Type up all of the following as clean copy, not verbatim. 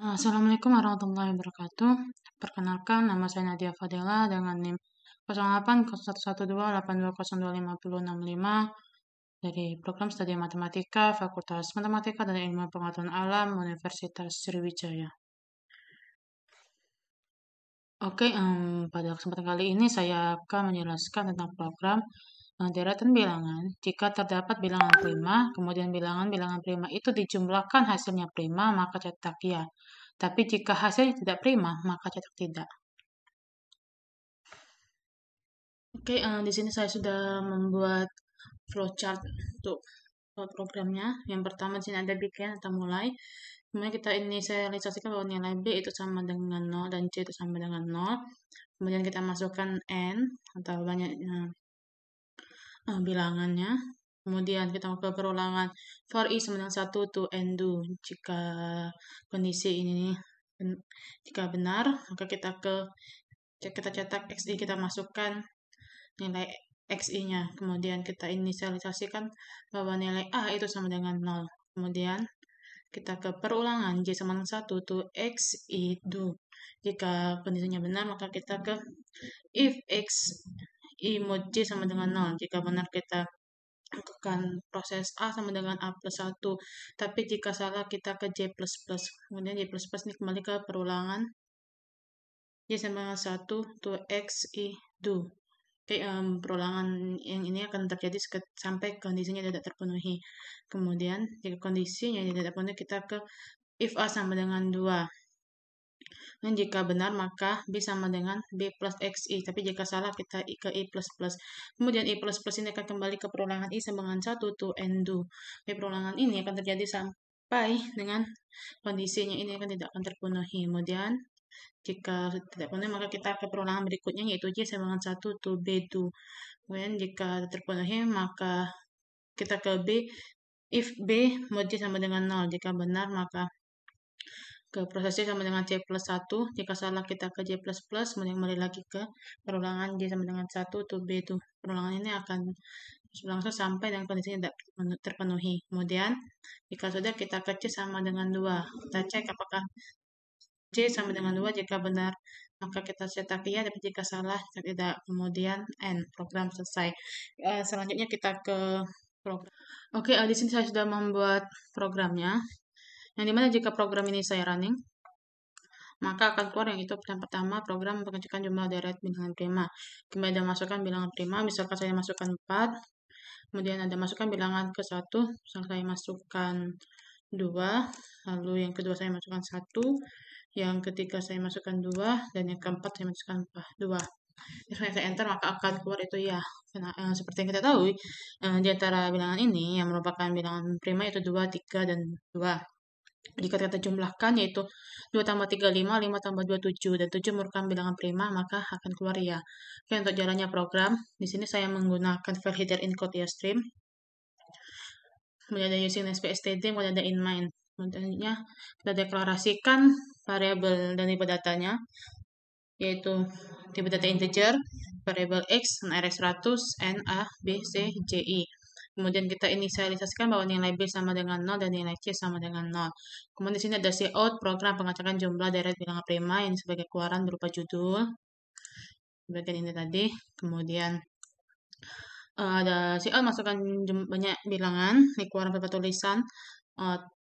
Assalamualaikum warahmatullahi wabarakatuh. Perkenalkan, nama saya Nadia Fadela dengan NIM 08011282025065 dari Program Studi Matematika, Fakultas Matematika dan Ilmu Pengetahuan Alam, Universitas Sriwijaya. Oke, pada kesempatan kali ini saya akan menjelaskan tentang program deretan bilangan. Jika terdapat bilangan prima, kemudian bilangan-bilangan prima itu dijumlahkan hasilnya prima, maka cetak ya. Tapi jika hasilnya tidak prima, maka cetak tidak. Oke, di sini saya sudah membuat flowchart untuk programnya. Yang pertama di sini ada begin atau mulai. Kemudian kita inisialisasikan bahwa nilai B itu sama dengan 0 dan C itu sama dengan 0. Kemudian kita masukkan N atau banyaknya bilangannya. Kemudian kita ke perulangan for i sama dengan 1 to n do. Jika kondisi ini jika benar, maka kita cetak xi, kita masukkan nilai xi-nya. Kemudian kita inisialisasikan bahwa nilai a itu sama dengan 0. Kemudian kita ke perulangan j sama dengan 1 to xi do. Jika kondisinya benar, maka kita ke if xi mod j sama dengan 0. Jika benar, kita lakukan proses A sama dengan A plus 1. Tapi jika salah, kita ke J++. Kemudian J++ ini kembali ke perulangan J sama dengan 1 to X, I, do. Oke, perulangan yang ini akan terjadi sampai kondisinya tidak terpenuhi. Kemudian, jika kondisinya tidak terpenuhi, kita ke if A sama dengan 2. Dan jika benar, maka B sama dengan B plus XI. Tapi jika salah, kita ke I plus plus. Kemudian I plus plus ini akan kembali ke perulangan I sama dengan 1 to n do. Perulangan ini akan terjadi sampai dengan kondisinya ini tidak akan terpenuhi. Kemudian, jika tidak penuhi, maka kita ke perulangan berikutnya, yaitu J sama dengan 1 to B do. Kemudian, jika terpenuhi, maka kita ke B. If B mod J sama dengan 0. Jika benar, maka ke prosesnya sama dengan C plus 1. Jika salah, kita ke J plus plus. Kemudian kembali lagi ke perulangan J sama dengan 1 to B itu. Perulangan ini akan berlangsung sampai dengan kondisinya tidak terpenuhi. Kemudian, jika sudah, kita ke C sama dengan 2. Kita cek apakah C sama dengan 2. Jika benar, maka kita cetak ya. Tapi jika salah, tidak. Kemudian N. Program selesai. Selanjutnya kita ke program. Oke, di sini saya sudah membuat programnya. Yang dimana jika program ini saya running, maka akan keluar yang itu yang pertama, program pengecekan jumlah deret bilangan prima. Kemudian ada masukkan bilangan prima, misalkan saya masukkan 4, kemudian ada masukkan bilangan ke 1, misalkan saya masukkan 2, lalu yang kedua saya masukkan 1, yang ketiga saya masukkan 2, dan yang keempat saya masukkan 2. Jika saya enter, maka akan keluar itu ya. Karena, seperti yang kita tahu, di antara bilangan ini yang merupakan bilangan prima itu 2, 3, dan 2. Jika kita jumlahkan, yaitu 2 tambah 3, 5, 5 tambah 2, 7, dan 7 merupakan bilangan prima, maka akan keluar ya. Oke, untuk jalannya program, di sini saya menggunakan file header encode ya stream. Kemudian ada using SPSTD, kemudian ada inMine. Kemudiannya kita deklarasikan variabel dan tipe datanya, yaitu tipe data integer, variabel x, rs 100, n, a, b, c, j, i. Kemudian kita inisialisasikan bahwa nilai B sama dengan 0 dan nilai C sama dengan 0. Kemudian di sini ada cout, program pengecekan jumlah deret bilangan prima, ini sebagai keluaran berupa judul. Bagian ini tadi. Kemudian ada cout, masukkan banyak bilangan, ini keluaran berupa tulisan,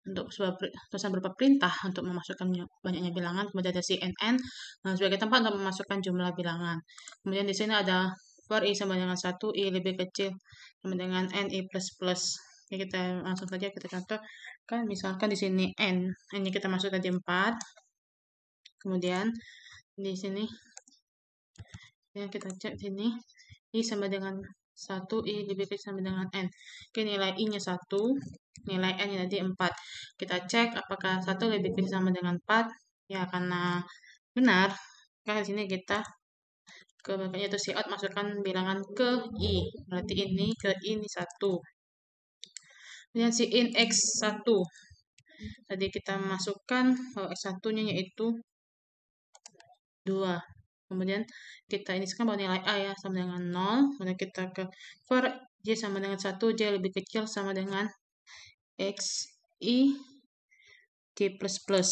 untuk tulisan berupa perintah untuk memasukkan banyaknya bilangan. Kemudian ada cnn sebagai tempat untuk memasukkan jumlah bilangan. Kemudian di sini ada for i sama dengan 1, i lebih kecil sama dengan n, i plus plus. Jadi kita langsung saja kita contohkan, misalkan di sini n ini kita masukkan di 4. Kemudian di sini ya kita cek sini i sama dengan 1, i lebih kecil sama dengan n. Oke, nilai i-nya 1, nilai n-nya tadi 4. Kita cek apakah 1 lebih kecil sama dengan 4. Ya, karena benar. Maka di sini kita ke belakangnya itu cout, masukkan bilangan ke i. Berarti ini ke i ini 1. Kemudian in x1. Tadi kita masukkan x1-nya yaitu 2. Kemudian kita inisikan bahwa nilai A ya sama dengan 0. Kemudian kita ke for J sama dengan 1, J lebih kecil sama dengan X, I, J plus plus.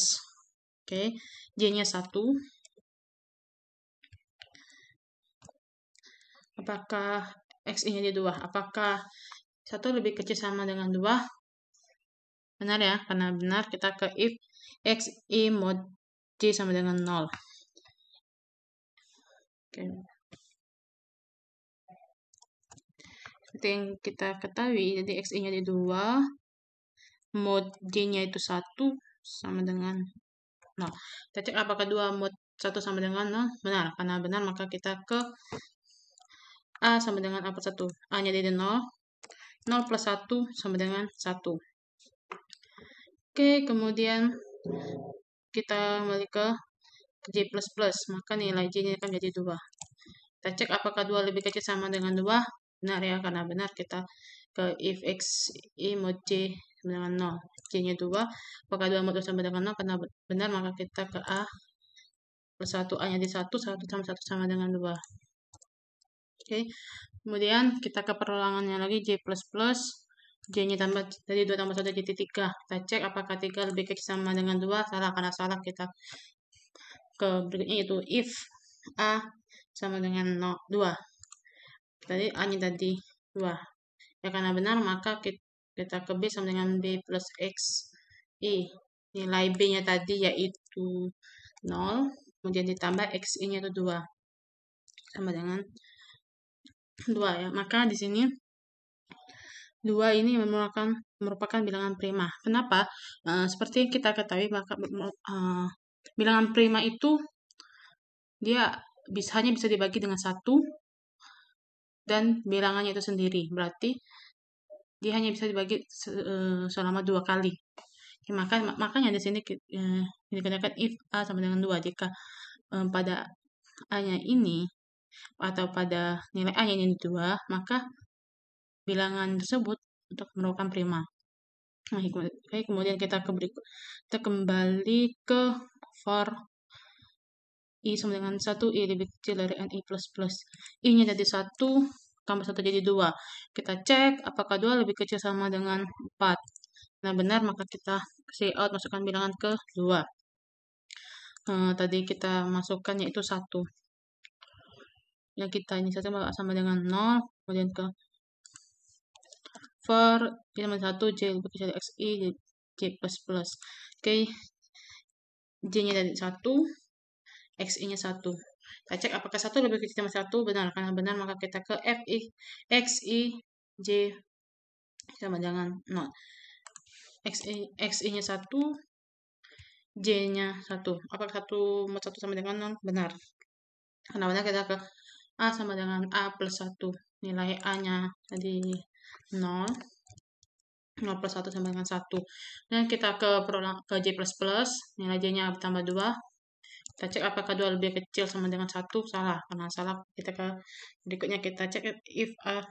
Oke, J-nya 1. Apakah X-nya jadi 2? Apakah 1 lebih kecil sama dengan 2? Benar ya, karena benar kita ke if X-I mod J sama dengan 0. Oke. Seperti yang kita ketahui, jadi X-I-nya jadi 2, mod J-nya itu 1 sama dengan 0. Kita cek apakah 2 mod 1 sama dengan 0? Benar, karena benar maka kita ke A sama dengan A plus 1. A-nya jadi 0. 0 plus 1 sama dengan 1. Oke, kemudian kita kembali ke J++, maka nilai J-nya akan jadi 2. Kita cek apakah 2 lebih kecil sama dengan 2. Benar ya, karena benar kita ke if X I mod J sama dengan 0. J-nya 2. Apakah 2 mod 2 sama dengan 0? Karena benar maka kita ke A plus 1. A-nya di 1. 1 sama 1 sama dengan 2. Oke. Kemudian kita ke perulangannya lagi J++. J-nya tambah dari 2 tambah 1 jadi 3. Kita cek apakah 3 lebih kecil sama dengan 2. Salah, karena salah kita ke berikutnya yaitu if A sama dengan 2. Tadi A-nya tadi 2. Ya, karena benar maka kita ke B sama dengan B plus X I. Nilai B-nya tadi yaitu 0. Kemudian ditambah X-I-nya itu 2. Sama dengan 2 ya. Maka di sini 2 ini merupakan bilangan prima. Kenapa? Seperti yang kita ketahui, maka bilangan prima itu dia hanya bisa dibagi dengan 1 dan bilangannya itu sendiri. Berarti dia hanya bisa dibagi selama 2 kali. Ya, makanya di sini digunakan if A sama dengan 2. Jika pada A-nya ini atau pada nilai A-nya ini 2, maka bilangan tersebut untuk merupakan prima. Nah, kemudian kita kembali ke for I sama dengan 1, I lebih kecil dari NI++. I-nya jadi 1, tambah 1 jadi 2. Kita cek apakah 2 lebih kecil sama dengan 4. Nah, benar maka kita say out, masukkan bilangan ke 2. Tadi kita masukkan yaitu 1. Yang kita ini sama dengan 0, kemudian ke for I sama 1, J lebih kecil dari XI, J++. Oke, J-nya dari 1, X-I-nya 1. Kita cek apakah 1 lebih kecil sama 1. Benar, karena benar maka kita ke FI, XI, J sama dengan 0. X-I-nya 1, J-nya 1. Apakah 1 mod 1 sama dengan 0? Benar. Karena benar kita ke A sama dengan A plus 1. Nilai A-nya tadi 0. 0 plus 1 sama dengan 1. Dan kita ke J++, nilai J-nya tambah 2. Kita cek apakah 2 lebih kecil sama dengan 1. Salah, karena salah kita ke berikutnya kita cek if A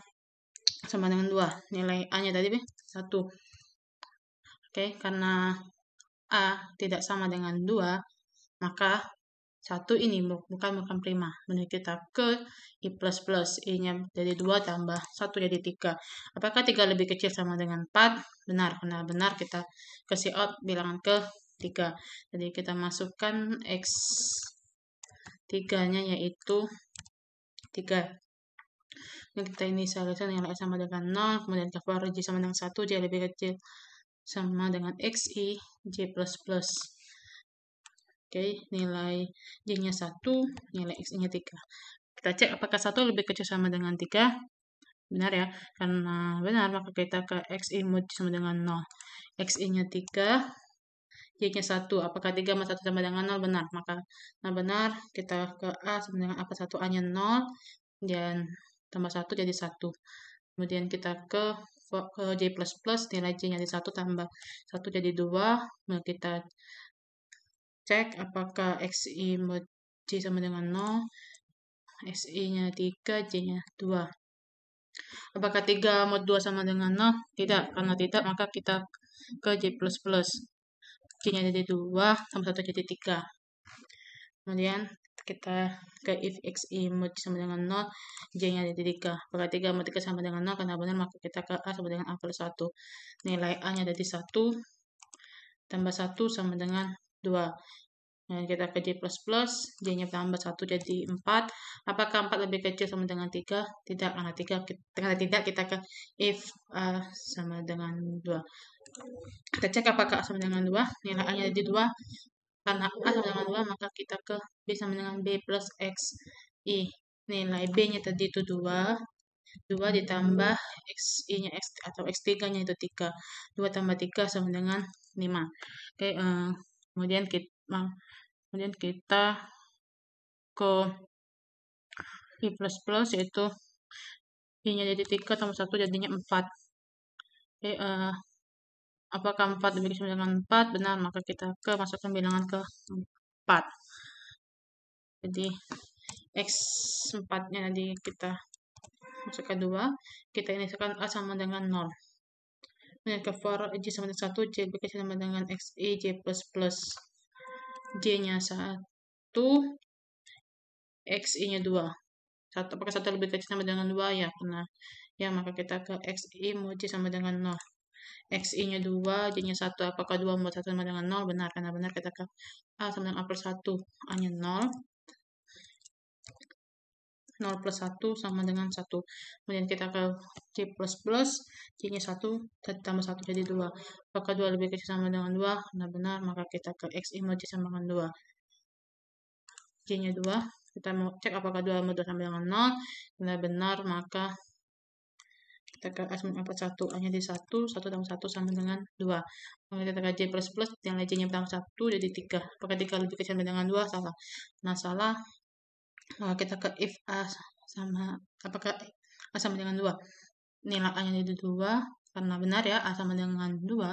sama dengan 2. Nilai A-nya tadi 1. Oke, karena A tidak sama dengan 2, maka 1 ini bukan prima. Menurut kita ke I++, I-nya jadi 2 tambah 1 jadi 3. Apakah 3 lebih kecil sama dengan 4? Benar, karena benar kita kasih out bilangan ke 3. Jadi kita masukkan X3-nya yaitu 3. Dan kita inisialisasi nilai S sama dengan 0, kemudian kita for J sama dengan 1, J lebih kecil sama dengan XI, J++. Oke, nilai J-nya 1, nilai X-nya 3. Kita cek apakah 1 lebih kecil sama dengan 3. Benar ya, karena benar maka kita ke XI mod sama dengan 0. XI-nya 3, J-nya 1. Apakah 3 sama 1 sama dengan 0? Benar. Maka benar kita ke A sama dengan A plus 1, A-nya 0. Dan tambah 1 jadi 1. Kemudian kita ke J++, nilai J-nya jadi 1 tambah 1 jadi 2. Kemudian kita cek apakah XI mod J sama dengan 0. XI-nya 3, J-nya 2. Apakah 3 mod 2 sama dengan 0? Tidak, karena tidak maka kita ke J++. J-nya jadi 2, tambah 1 jadi 3. Kemudian kita ke if XI mod sama dengan 0, J-nya jadi 3. Apakah 3 mod 3 sama dengan 0? Karena benar maka kita ke A sama dengan A plus 1. Nilai A-nya jadi 1, tambah 1 sama dengan 2. Dan kita ke J++, J-nya tambah 1 jadi 4. Apakah 4 lebih kecil sama dengan 3? Tidak, karena tidak kita ke if A sama dengan 2. Kita cek apakah A sama dengan 2, nilai A-nya jadi 2. Karena A sama dengan 2, maka kita ke B sama dengan B plus X, I. Nilai B-nya tadi itu 2. 2 ditambah XI-nya X atau X3-nya itu 3. 2 tambah 3 sama dengan 5. Oke, kemudian kita ke I++, yaitu I-nya jadi 3 tambah 1 jadinya 4. Oke, apakah 4 lebih kecil dengan 4? Benar, maka kita masukkan bilangan ke 4. Jadi X4-nya tadi kita masuk ke 2. Kita inisialkan A sama dengan 0. Kemudian ke for J sama dengan 1, J lebih kecil sama dengan XI, J++. J-nya 1, XI-nya 2. Apakah 1 lebih kecil sama dengan 2? Ya, karena ya, maka kita ke XI mau J sama dengan 0. XI-nya 2, J-nya 1. Apakah 2 mau 1 sama dengan 0? Benar, karena benar kita ke A sama dengan A plus 1. A-nya 0. 0 plus 1 sama dengan 1. Kemudian kita ke J++, J-nya 1, tambah 1 jadi 2. Apakah 2 lebih kecil sama dengan 2? Nah, benar, maka kita ke XI mau J sama dengan 2. J-nya 2. Kita mau cek apakah 2 mau 2 sama dengan 0. Benar-benar, maka kita ke A sama dengan 1. A-nya di 1, 1 tambah 1 sama dengan 2. Kemudian kita ke J++, nilai J-nya tambah 1 jadi 3. Apakah 3 lebih kecil sama dengan 2? Salah. Nah, salah. Maka kita ke if A sama, apakah A sama dengan 2? Nilai A-nya jadi 2. Karena benar ya, A sama dengan 2.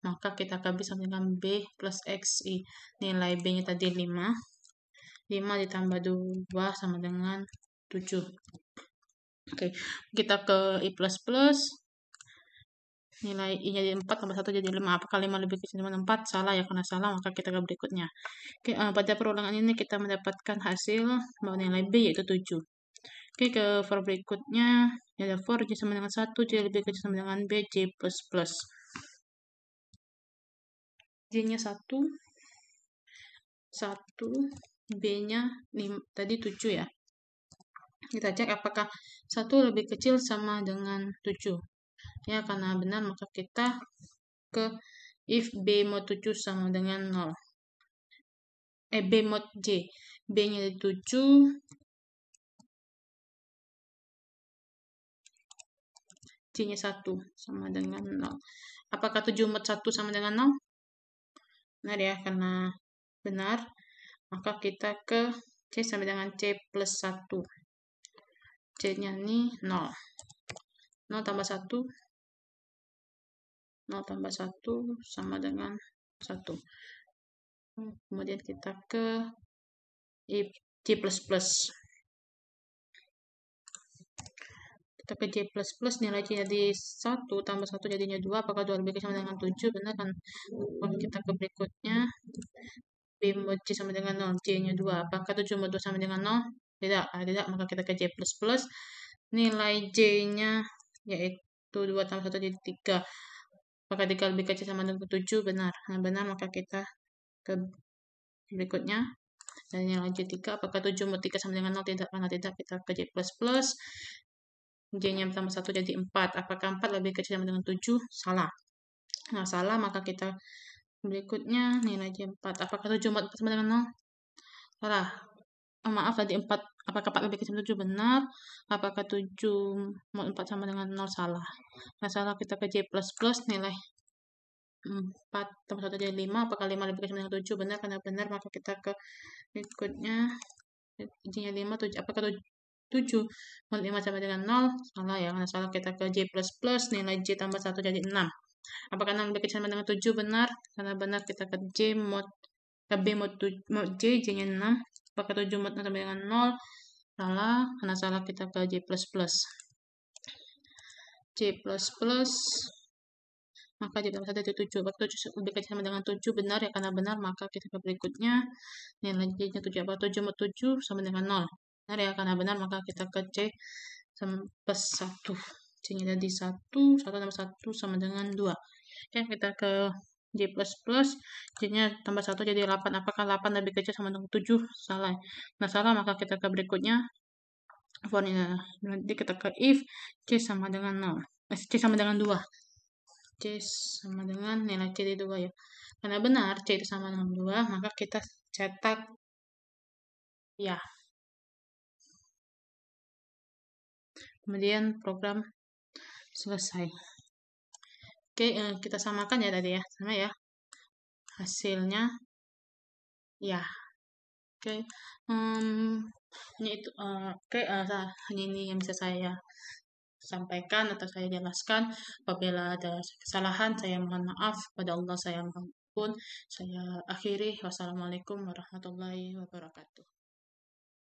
Maka kita ke B sama dengan B plus XI. Nilai B-nya tadi 5. 5 ditambah 2 sama dengan 7. Oke, kita ke I++. Nilai I-nya jadi 4 tambah 1 jadi 5. Apakah 5 lebih kecil dengan 4? Salah ya, karena salah maka kita ke berikutnya. Oke, pada perulangan ini kita mendapatkan hasil bahwa nilai B yaitu 7. Oke, ke for berikutnya ada for J sama dengan 1, J lebih kecil sama dengan B, J++. J-nya 1, B-nya tadi 7 ya. Kita cek apakah 1 lebih kecil sama dengan 7. Ya, karena benar maka kita ke if B mod 7 sama dengan 0. B mod J. B-nya 7. J-nya 1 sama dengan 0. Apakah 7 mod 1 sama dengan 0? Benar ya, karena benar. Maka kita ke C sama dengan C plus 1. C-nya ini 0. 0 tambah 1. 0 tambah 1 sama dengan 1. Kemudian kita ke J++. Kita ke J++, nilai J jadi 1 tambah 1 jadinya 2. Apakah 2 lebih kecil sama dengan 7? Benar kan? Kemudian kita ke berikutnya. B mod J sama dengan 0. J-nya 2. Apakah 7 mod 2 sama dengan 0? Tidak. Tidak. Maka kita ke J++. Nilai J-nya yaitu 2 tambah 1 jadi 3. Apakah 3 lebih kecil sama dengan 7? Benar. Nah, benar maka kita ke berikutnya. Dan nilai J3. Apakah 7 mod 3 sama dengan 0? Tidak. Karena tidak, kita ke J++. J-nya tambah 1 jadi 4. Apakah 4 lebih kecil sama dengan 7? Salah. Nah, salah maka kita berikutnya nilai J4. Apakah 7 mod 4 sama dengan 0? Salah. Maaf, tadi 4. Apakah 4 lebih kecil dari 7? Benar. Apakah 7 mod 4 sama dengan 0? Salah. Nah, salah kita ke J++. Nilai 4 tambah 1 jadi 5. Apakah 5 lebih kecil dengan 7? Benar. Karena benar maka kita ke berikutnya. J-nya 5. Apakah 7 mod 5 sama dengan 0? Salah ya. Karena salah kita ke J++. Nilai J tambah 1 jadi 6. Apakah 6 lebih kecil sama dengan 7? Benar. Karena benar kita ke B mod J. J-nya 6. Apakah 7 mod 6 sama dengan 0? Salah. Karena salah kita ke J++. J++. Maka J tambah 1 jadi 7. Apakah 7 lebih kecil sama dengan 7? Benar ya. Karena benar maka kita ke berikutnya. Nilai J-nya 7. Apakah 7 mod 7 sama dengan 0? Benar ya. Karena benar maka kita ke C plus 1. C-nya jadi 1. 1 tambah 1 sama dengan 2. Oke, kita ke J plus plus, J-nya tambah 1 jadi 8. Apakah 8 lebih kecil sama dengan 7? Salah. Nah, salah, maka kita ke berikutnya. For nanti kita ke if C sama dengan 0. C sama dengan 2. C sama dengan nilai C di 2 ya. Karena benar C itu sama dengan 2, maka kita cetak ya. Kemudian program selesai. Oke, kita samakan ya tadi ya. Sama ya. Hasilnya ya. Oke. Ini itu hanya ini yang bisa saya sampaikan atau saya jelaskan. Apabila ada kesalahan, saya mohon maaf. Pada Allah saya mohon ampun. Saya akhiri. Wassalamualaikum warahmatullahi wabarakatuh.